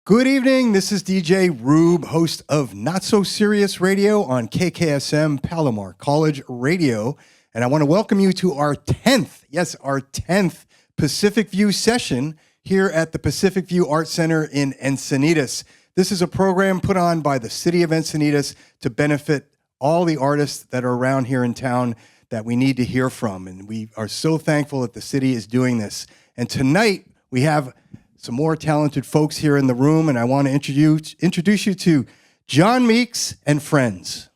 Good evening, this is DJ Roob, host of Not So Serious Radio on KKSM Palomar College Radio, and I want to welcome you to our 10th Pacific View session here at the Pacific View Art Center in Encinitas. This is a program put on by the city of Encinitas to benefit all the artists that are around here in town that we need to hear from, and we are so thankful that the city is doing this. And tonight, we have some more talented folks here in the room, and I want to introduce you to John Meeks and friends.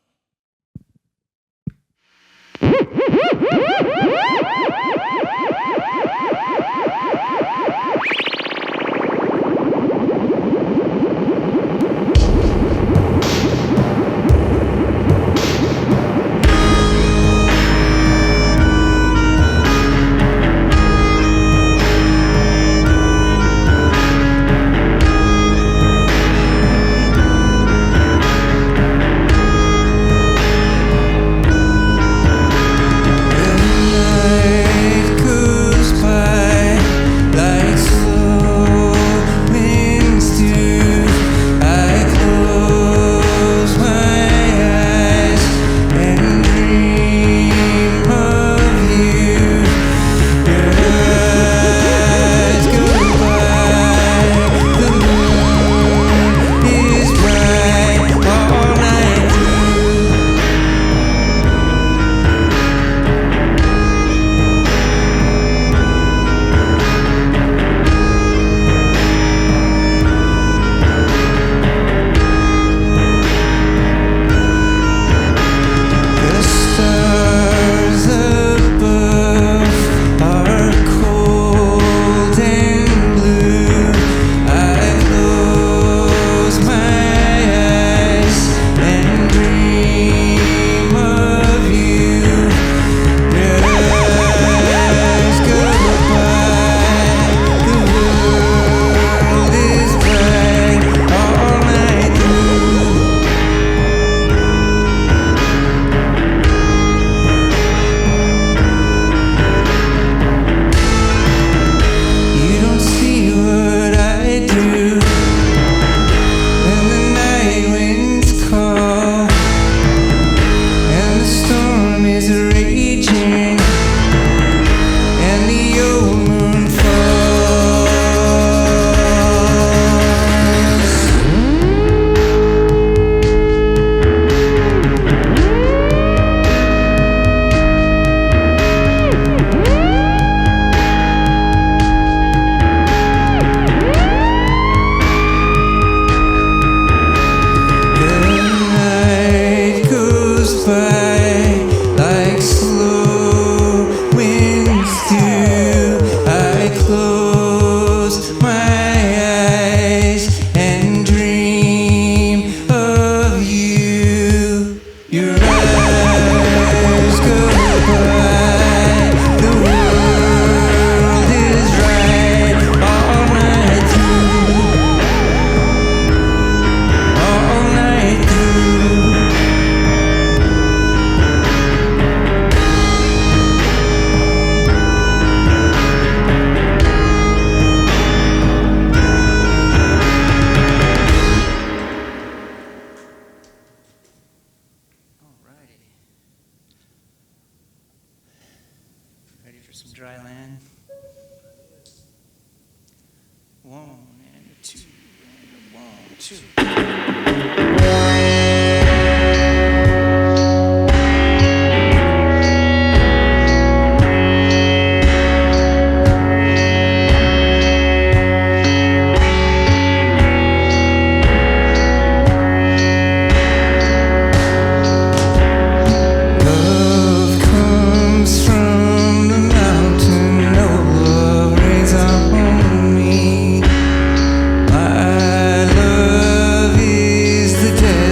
My love is the dead.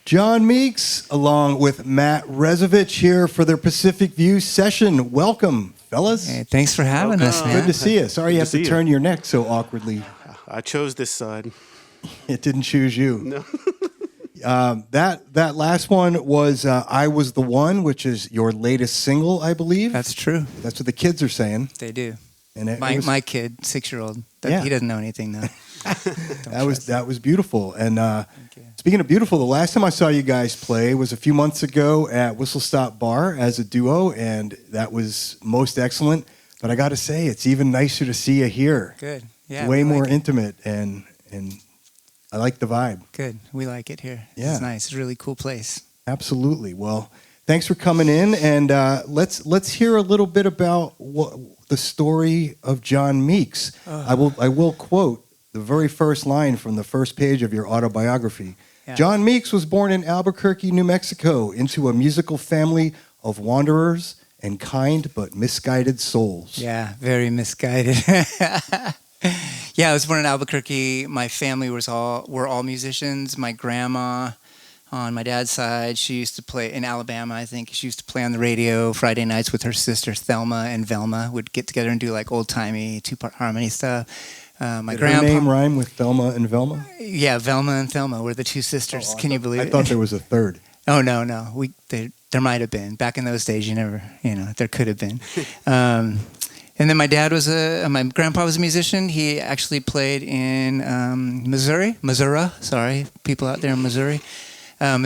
John Meeks, along with Matt Resovich here for their Pacific View session. Welcome, fellas. Hey, thanks for having us, man. Good to see you. Sorry you have to turn your neck so awkwardly. I chose this side. It didn't choose you. No. That last one was I Was the One, which is your latest single, I believe. That's true. That's what the kids are saying. They do. And my kid, 6-year-old, he doesn't know anything though. That was beautiful. And speaking of beautiful, the last time I saw you guys play was a few months ago at Whistle Stop Bar as a duo, and that was most excellent. But I got to say, it's even nicer to see you here. Good. Yeah. It's way more intimate, and I like the vibe. Good. We like it here. Yeah. It's nice. It's a really cool place. Absolutely. Well, thanks for coming in, and let's hear a little bit about the story of John Meeks. I will quote the very first line from the first page of your autobiography. Yeah. John Meeks was born in Albuquerque, New Mexico, into a musical family of wanderers and kind but misguided souls. Yeah, very misguided. Yeah, I was born in Albuquerque. My family were all musicians. My grandma, on my dad's side, she used to play in Alabama, I think. She used to play on the radio Friday nights with her sister Thelma and Velma. Would get together and do like old-timey two-part harmony stuff. My Did grandpa, her name rhyme with Thelma and Velma? Yeah, Velma and Thelma were the two sisters. Can you believe it? I thought there was a third. Oh, no. There might have been. Back in those days, there could have been. And then my grandpa was a musician. He actually played in Missouri, people out there in Missouri, and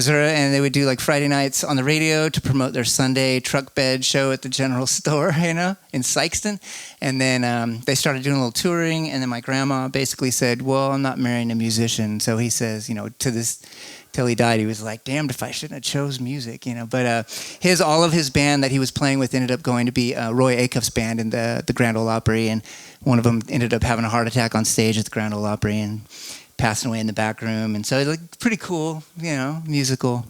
they would do like Friday nights on the radio to promote their Sunday truck bed show at the general store, in Sikeston. And then they started doing a little touring, and then my grandma basically said, well, I'm not marrying a musician. So he says, till he died, he was like, damned if I shouldn't have chose music, But all of his band that he was playing with ended up going to be Roy Acuff's band in the Grand Ole Opry, and one of them ended up having a heart attack on stage at the Grand Ole Opry and passing away in the back room. And so it's like pretty cool, musical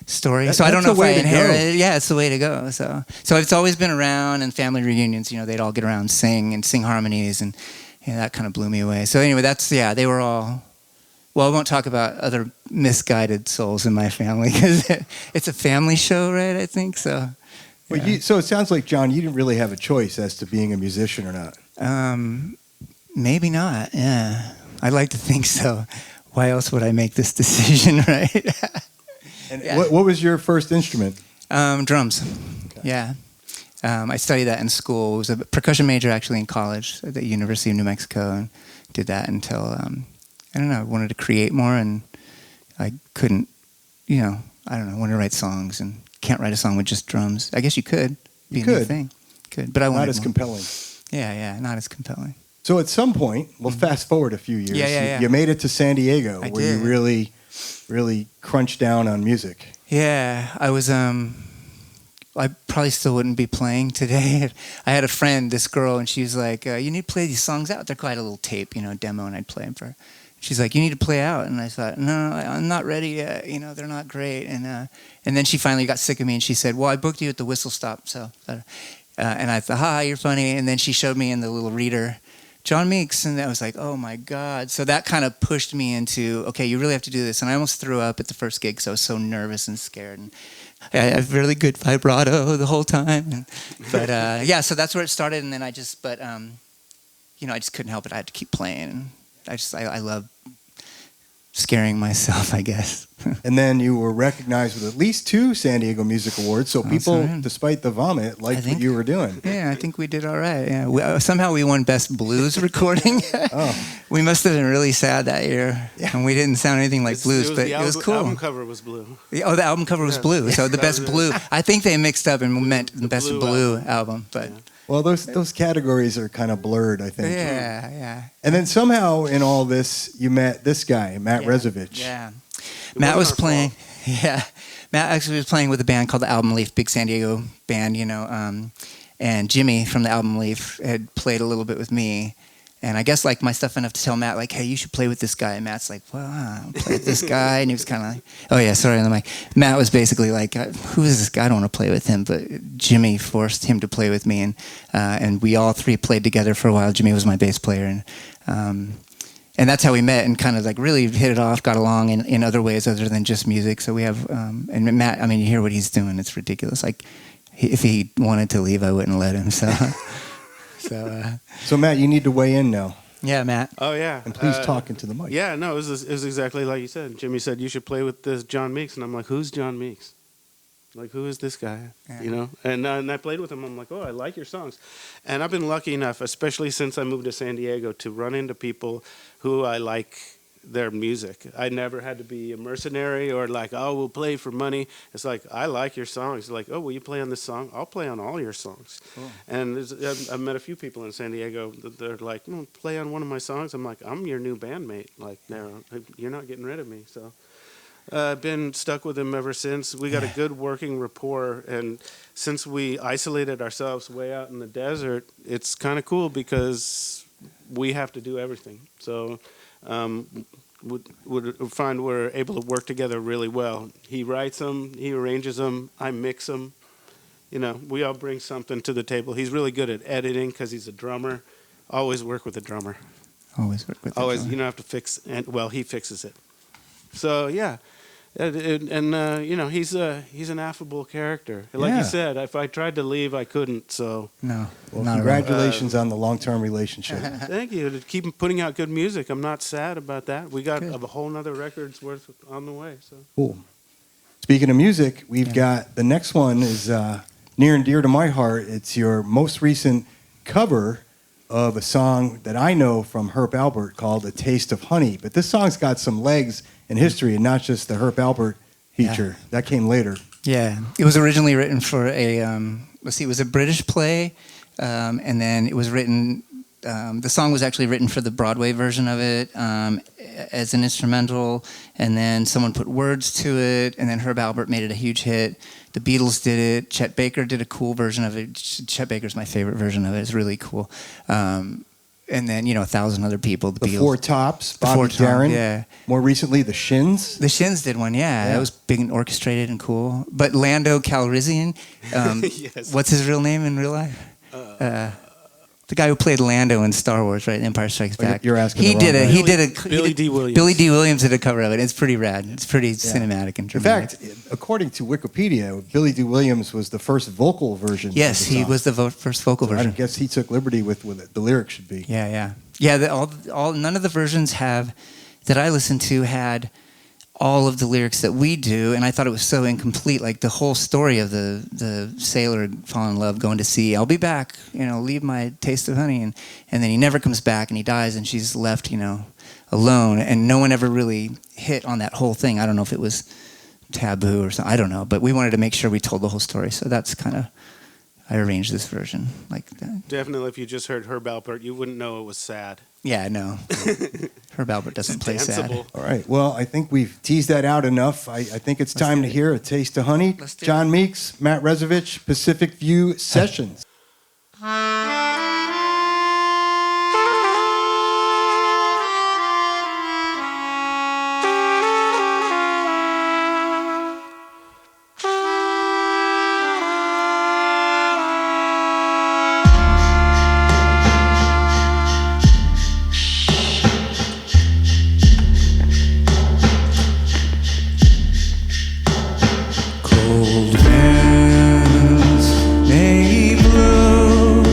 story. So I don't know if I inherited it. Yeah, it's the way to go. So it's always been around, and family reunions, they'd all get around and sing harmonies, and that kind of blew me away. So anyway, they were all... Well, I won't talk about other misguided souls in my family because it's a family show, right? I think so. Yeah. Well, so it sounds like, John, you didn't really have a choice as to being a musician or not. Maybe not. Yeah, I'd like to think so. Why else would I make this decision, right? And what was your first instrument? Drums. Okay. Yeah. I studied that in school. I was a percussion major actually in college at the University of New Mexico, and did that until. I don't know, I wanted to create more, and I couldn't, I don't know, I wanted to write songs, and can't write a song with just drums. I guess you could. Be a new thing. Could, but I wanted not as more. Compelling. Yeah, not as compelling. So at some point, fast forward a few years, you made it to San Diego, where you really, really crunched down on music. Yeah, I was, I probably still wouldn't be playing today. I had a friend, this girl, and she was like, you need to play these songs out. They're quite a little tape, demo, and I'd play them for her. She's like, you need to play out. And I thought, no, I'm not ready yet. They're not great. And then she finally got sick of me, and she said, well, I booked you at the Whistle Stop. So, and I thought, you're funny. And then she showed me in the little reader, John Meeks. And I was like, oh, my God. So that kind of pushed me into, okay, you really have to do this. And I almost threw up at the first gig because I was so nervous and scared. And I have really good vibrato the whole time. But, so that's where it started. And then I just couldn't help it. I had to keep playing. And I love scaring myself, I guess. And then you were recognized with at least 2 San Diego Music Awards, so people, despite the vomit, liked what you were doing. Yeah, I think we did all right. Yeah, somehow we won Best Blues Recording. We must have been really sad that year, and we didn't sound anything like blues, but it was cool. The album cover was blue. Oh, the album cover was blue, so the Best Blue. I think they mixed up and meant the Best Blue album, but... Yeah. Well, those categories are kind of blurred, I think. Yeah. And then somehow in all this, you met this guy, Matt Resovich. Yeah. Matt was playing. Yeah. Matt actually was playing with a band called the Album Leaf, big San Diego band, and Jimmy from the Album Leaf had played a little bit with me. And I guess like my stuff enough to tell Matt, like, hey, you should play with this guy. And Matt's like, well, I'll play with this guy. And he was kind of like, oh, yeah, sorry. And I'm like, Matt was basically like, who is this guy? I don't want to play with him. But Jimmy forced him to play with me. And we all 3 played together for a while. Jimmy was my bass player. And and that's how we met and kind of like really hit it off, got along in other ways other than just music. So we have, and Matt, I mean, you hear what he's doing. It's ridiculous. Like, if he wanted to leave, I wouldn't let him. So, So Matt, you need to weigh in now. yeah, Matt. Oh yeah. And please talk into the mic. Yeah, no, it was exactly like you said. Jimmy said you should play with this John Meeks, and I'm like, who's John Meeks? Like, who is this guy? Yeah. You know? And I played with him. I'm like, oh, I like your songs. And I've been lucky enough, especially since I moved to San Diego, to run into people who I like their music. I never had to be a mercenary or like, oh, we'll play for money. It's like, I like your songs. Like, oh, will you play on this song? I'll play on all your songs. Cool. And I've met a few people in San Diego that they're like, play on one of my songs. I'm like, I'm your new bandmate. Like, no, you're not getting rid of me. So I've been stuck with him ever since. We got a good working rapport, and since we isolated ourselves way out in the desert, it's kind of cool because we have to do everything. So would find we're able to work together really well. He writes them, he arranges them, I mix them. You know, we all bring something to the table. He's really good at editing because he's a drummer. Always work with a drummer. Always work with the Always, drummer. you don't have to fix, and well, he fixes it. So yeah. You know, he's an affable character. Like Yeah. you said, if I tried to leave, I couldn't. So No, Well, not congratulations on the long-term relationship. thank you to keep putting out good music. I'm not sad about that. We got Good. a whole nother record's worth on the way. So Cool. Speaking of music, we've got the next one is near and dear to my heart. It's your most recent cover of a song that I know from Herb Alpert called "A Taste of Honey." But this song's got some legs in history, and not just the Herb Alpert feature. That came later. Yeah, it was originally written for a it was a British play, and then it was written. The song was actually written for the Broadway version of it as an instrumental, and then someone put words to it, and then Herb Alpert made it a huge hit. The Beatles did it. Chet Baker did a cool version of it. Chet Baker's my favorite version of it. It's really cool. And then, 1,000 other people. The Beatles. Four Tops, Bobby Four Tops, Darin. yeah. More recently, the Shins. The Shins did one, yeah. Yeah. It was big and orchestrated and cool. But Lando Calrissian, Yes. what's his real name in real life? The guy who played Lando in Star Wars, right? Empire Strikes Back. You're asking He the wrong guy. did a Billy D. Williams. Billy D. Williams did a cover of it. It's pretty rad. It's pretty cinematic and In dramatic. fact, according to Wikipedia, Billy D. Williams was the first vocal version. Yes, of the he song. was the first vocal I version. guess he took liberty with what the lyrics should be. Yeah. All none of the versions that I listened to had all of the lyrics that we do, and I thought it was so incomplete. Like the whole story of the sailor falling in love, going to sea. I'll be back. Leave my taste of honey, and then he never comes back, and he dies, and she's left, alone, and no one ever really hit on that whole thing. I don't know if it was taboo or something. I don't know, but we wanted to make sure we told the whole story. So that's kind of. I arranged this version like that. Definitely, if you just heard Herb Alpert, you wouldn't know it was sad. Yeah, no. Herb Alpert doesn't play sad. Danceable. All right. Well, I think we've teased that out enough. I think it's time to hear "A Taste of Honey." Let's do John Meeks, Matt Resovich, Pacific View Sessions. Cold winds may blow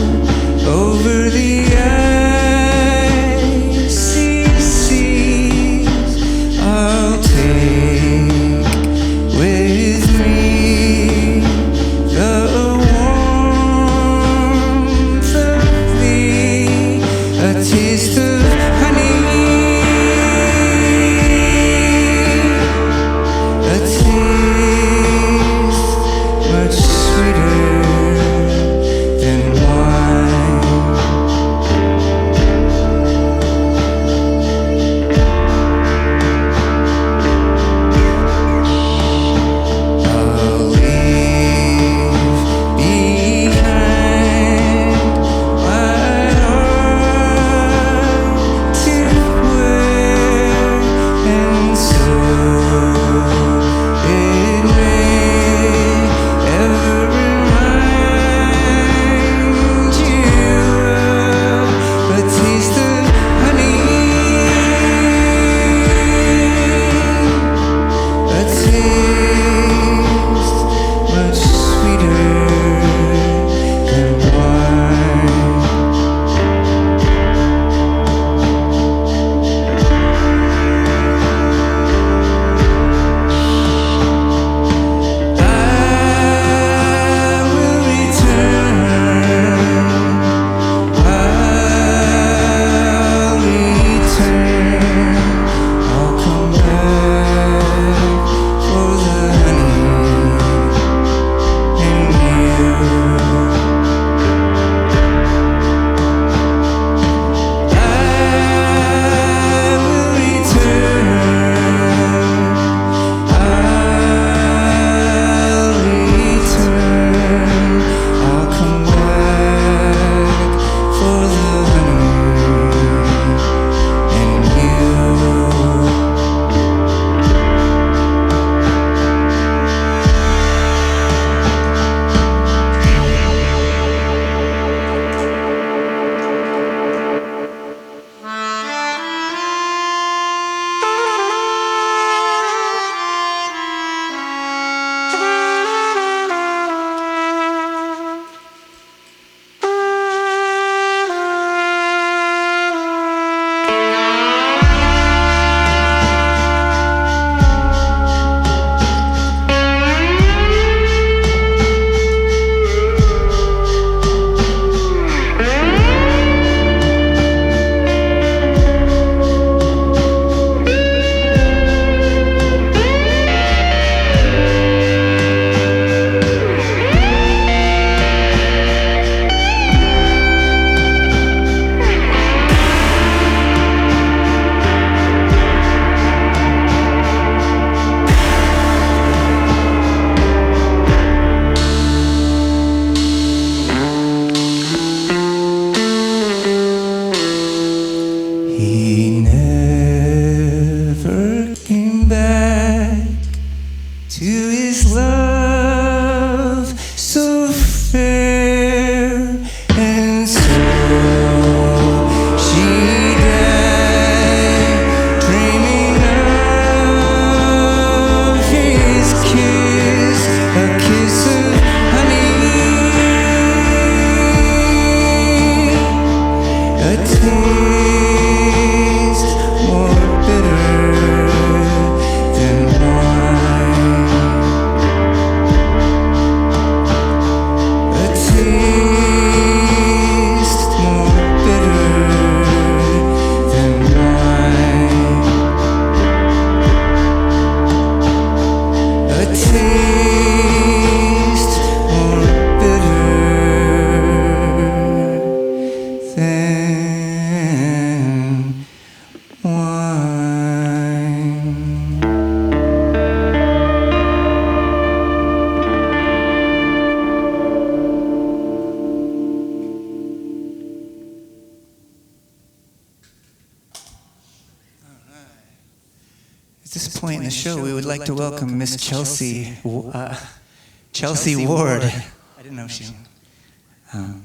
to his love so fair, and so she died, dreaming of his kiss, a kiss of honey, a taste more bitter than wine, a taste more bitter than wine, a taste more bitter than wine. At this point in the show, we would like to welcome Miss Chelsea Ward. I didn't know she. All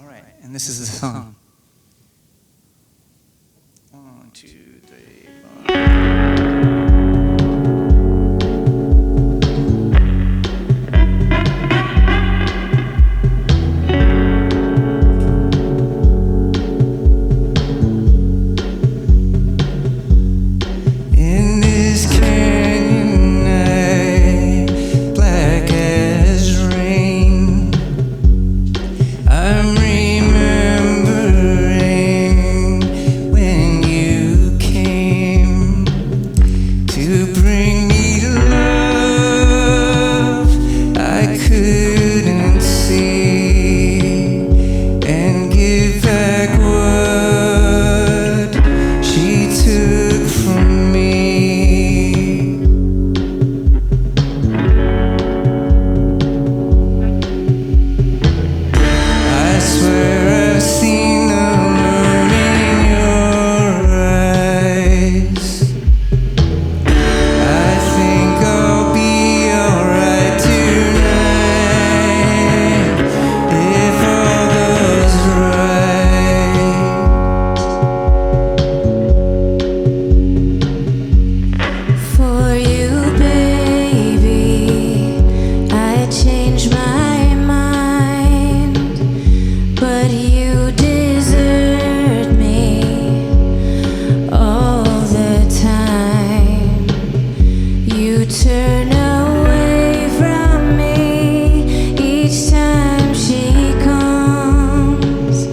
right, and this is the song. 1, 2, 3, 4. In this canyon night, black as rain, I'm remembering when you came to bring me love I couldn't see, and give back what she took from me. I swear I've seen the moon in your eyes. I think I'll be alright tonight if all goes right. For you, baby, I changed my mind, but you desert me all the time. You turn away from me each time she comes,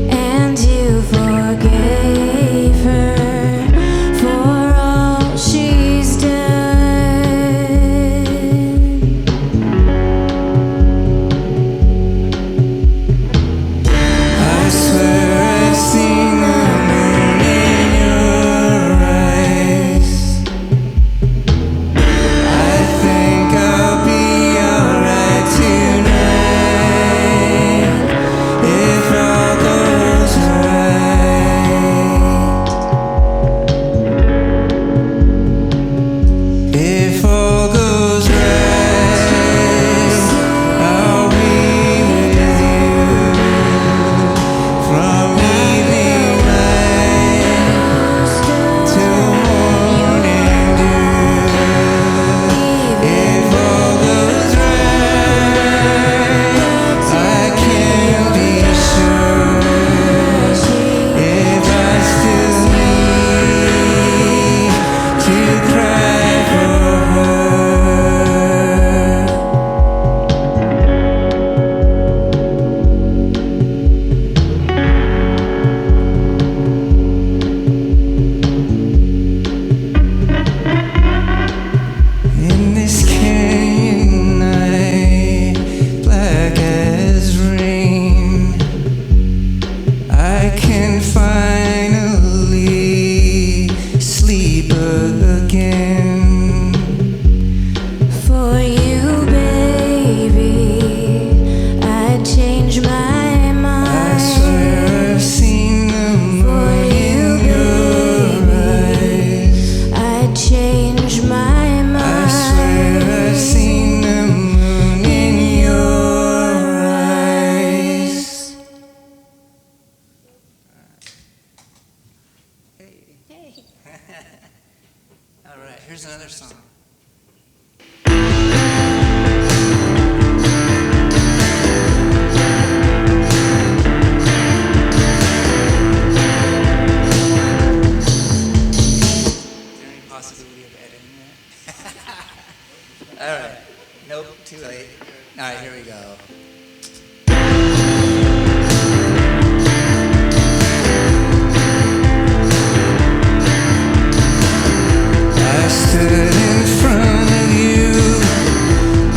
and you forgave her for all she's done. I swear I've seen the moon in your eyes. I song. Possibility of editing that? All right. Nope, too late. All right, here we go. I stood in front of you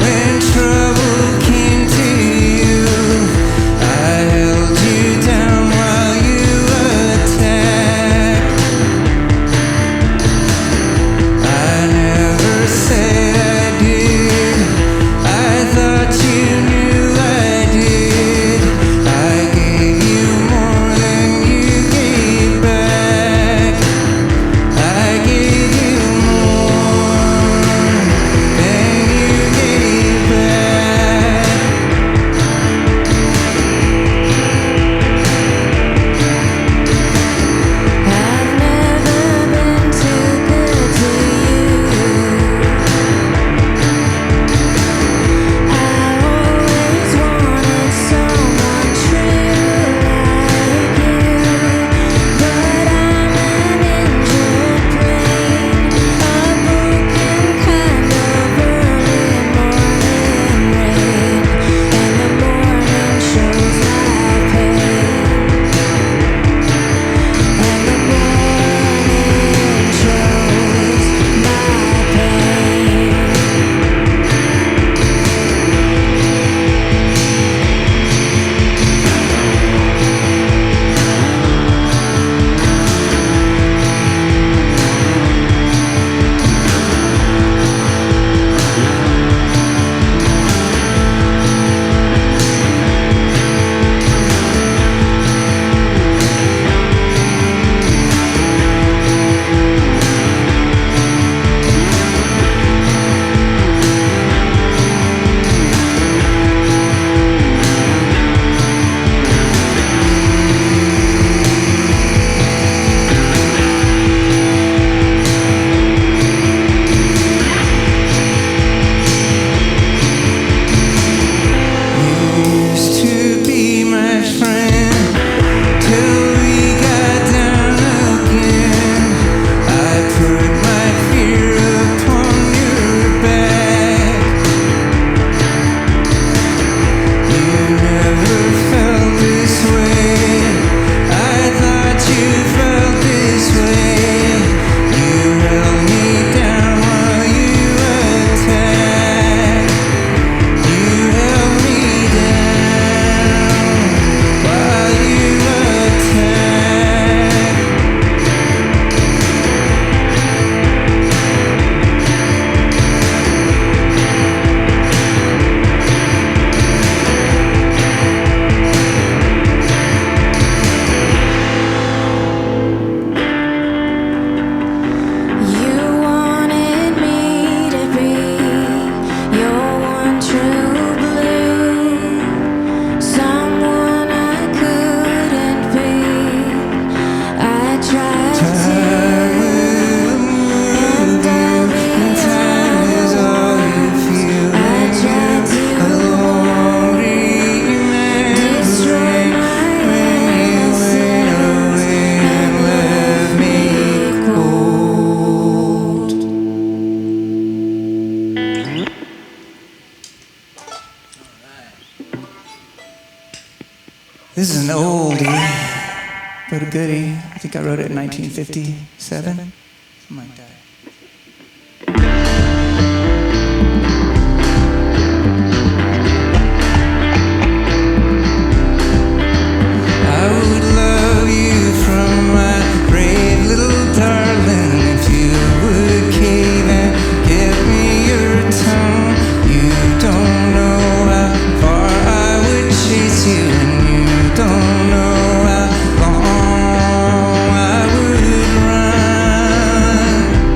when trouble came to you. I held you down while you attacked. I never said I did. I thought you knew I did. I gave you more than you gave back. I gave you more than you gave back. I've never been too good to you. I always wanted someone true like you, but I'm an injured brain, a broken kind of early morning rain, and the morning shows my pain, and the morning shows my pain. Used to be my friend till we got down again. I put my fear upon your back. You never felt this way. I thought you felt this way. You held me down while you attacked. You held me down while you attacked. You wanted me to be your one true blue, someone I couldn't be. I tried to, and I'll be honest. I tried to destroy my innocence and left me cold. This is an oldie, but a goodie. I think I wrote it in 1957, something like that. I would love you from my brave little darling if you would cave and give me your tongue. You don't know how far I would chase you, and you don't know how long I would run.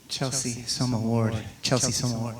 Chelsea Soma Ward. Chelsea Soma Ward.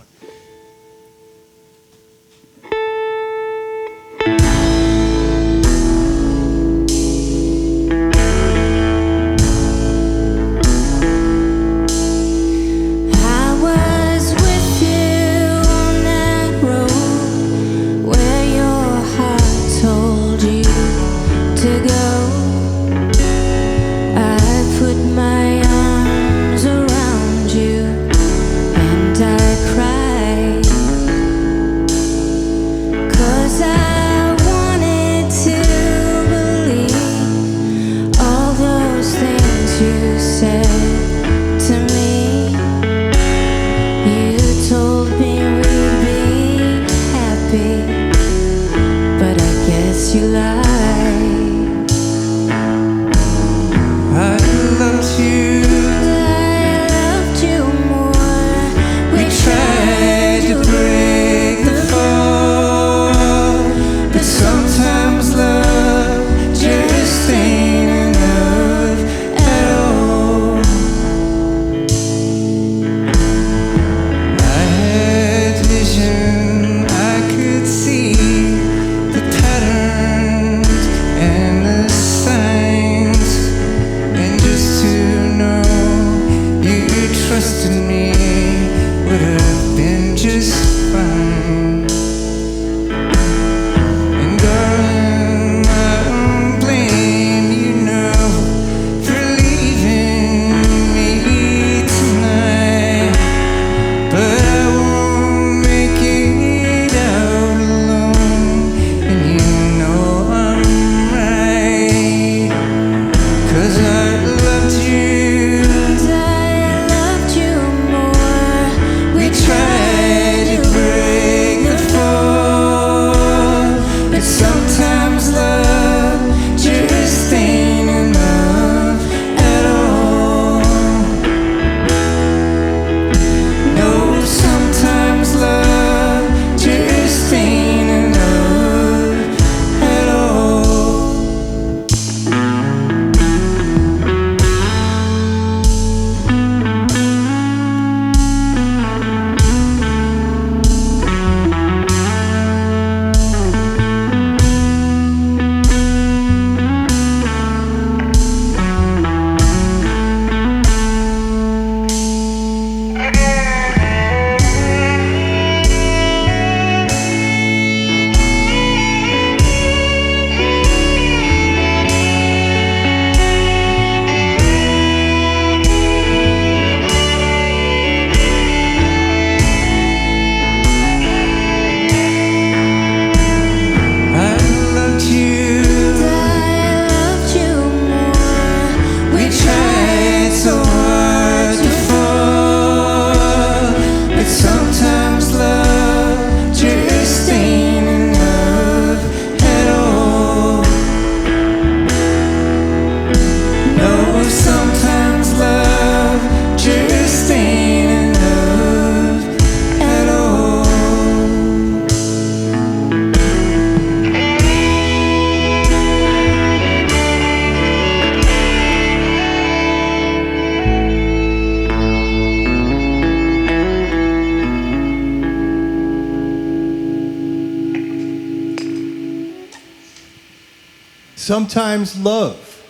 Sometimes Love.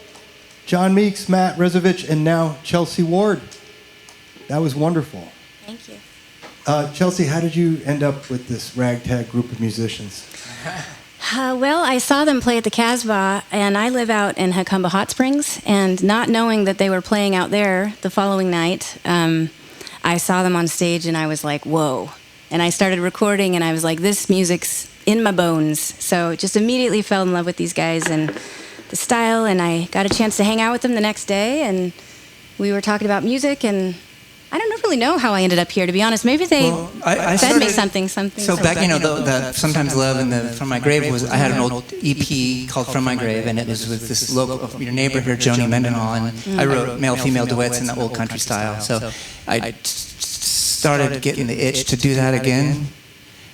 John Meeks, Matt Resovich, and now Chelsea Ward. That was wonderful. Thank you. Chelsea, how did you end up with this ragtag group of musicians? Well, I saw them play at the Casbah, and I live out in Jacumba Hot Springs, and not knowing that they were playing out there the following night, I saw them on stage, and I was like, whoa. And I started recording, and I was like, this music's in my bones. So just immediately fell in love with these guys and the style, and I got a chance to hang out with them the next day, and we were talking about music, and I don't know, really know how I ended up here, to be honest. Maybe they I fed me started- something. So back, the Sometimes Love and the From My Grave was, I had an old EP called From My Grave, and it was with this local, your neighbor here, Joni Mendenhall, and I wrote male-female duets in the old country style. So I started getting the itch to do that again,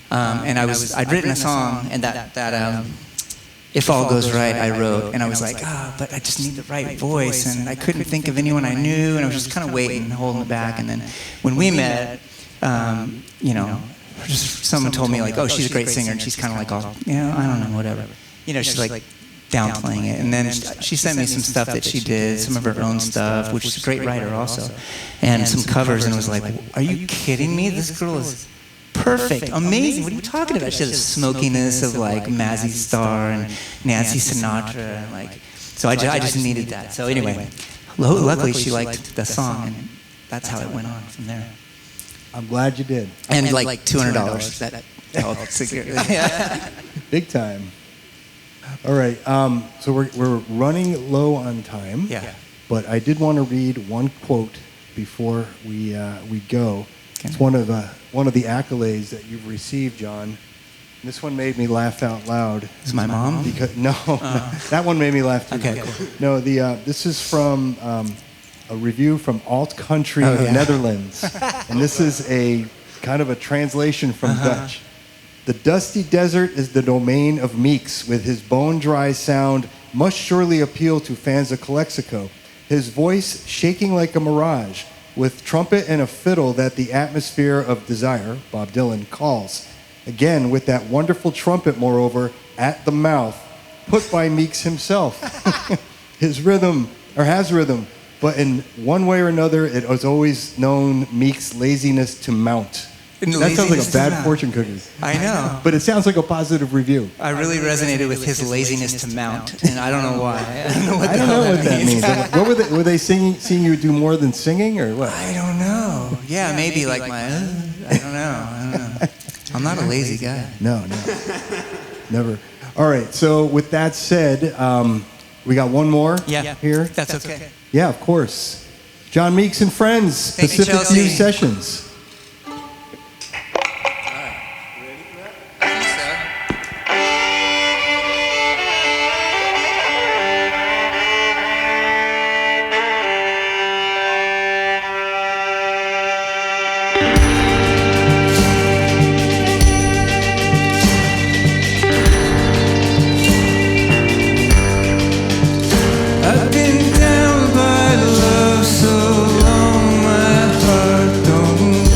and I'd written a song, and that If All Goes Right, I wrote, and I was like, but I just need the right voice, and I couldn't think of anyone I knew, and I was just kind of waiting, holding it back, and then when we met, just someone told me like, oh, she's a great singer, and she's kind of like, all, I don't know, whatever. She's like downplaying it, and then she sent me some stuff that she did, some of her own stuff, which is a great writer also, and some covers, and it was like, are you kidding me? This girl is perfect, amazing. What are you talking about? She has a smokiness of like Mazzy Star and Nancy Sinatra, and like, so I just needed that. So anyway, luckily she liked the song, and that's how it went on from there. I'm glad you did. And like $200 that helped securely. Big time. All right, so we're running low on time. Yeah. But I did want to read one quote before we go. Okay. It's one of the accolades that you've received, John. This one made me laugh out loud. Is my mom? Because no, that one made me laugh too. Okay, cool. No, this is from a review from Alt Country Netherlands, and this is a kind of a translation from Dutch. The dusty desert is the domain of Meeks, with his bone-dry sound must surely appeal to fans of Calexico. His voice shaking like a mirage, with trumpet and a fiddle that the atmosphere of desire, Bob Dylan, calls. Again, with that wonderful trumpet, moreover, at the mouth, put by Meeks himself. His rhythm, or has rhythm, but in one way or another, it was always known Meeks' laziness to mount. That sounds like a bad fortune cookie. I know. But it sounds like a positive review. I really resonated with his laziness to mount, and I don't know why. I don't know what that means. What were they seeing you do more than singing, or what? I don't know. Yeah, maybe like my, I don't know. I'm not a lazy guy. No. Never. All right, so with that said, we got one more here. That's okay. Yeah, of course. John Meeks and Friends, Thank you, Pacific View Sessions. I've been down by love so long, my heart don't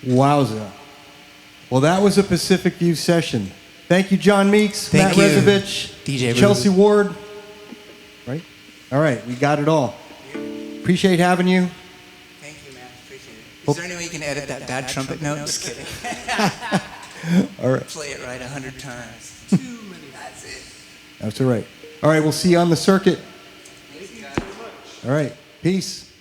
Wowza. Well, that was a Pacific View session. Thank you, John Meeks, Thank Matt you, Resovich, DJ Chelsea Roob. Ward. Right? All right, we got it all. Appreciate having you. Thank you, man. Appreciate it. Is there any way you can edit that bad trumpet note? Just kidding. All right. Play it right 100 times. Too many. That's it. That's all right. All right, we'll see you on the circuit. All right, peace.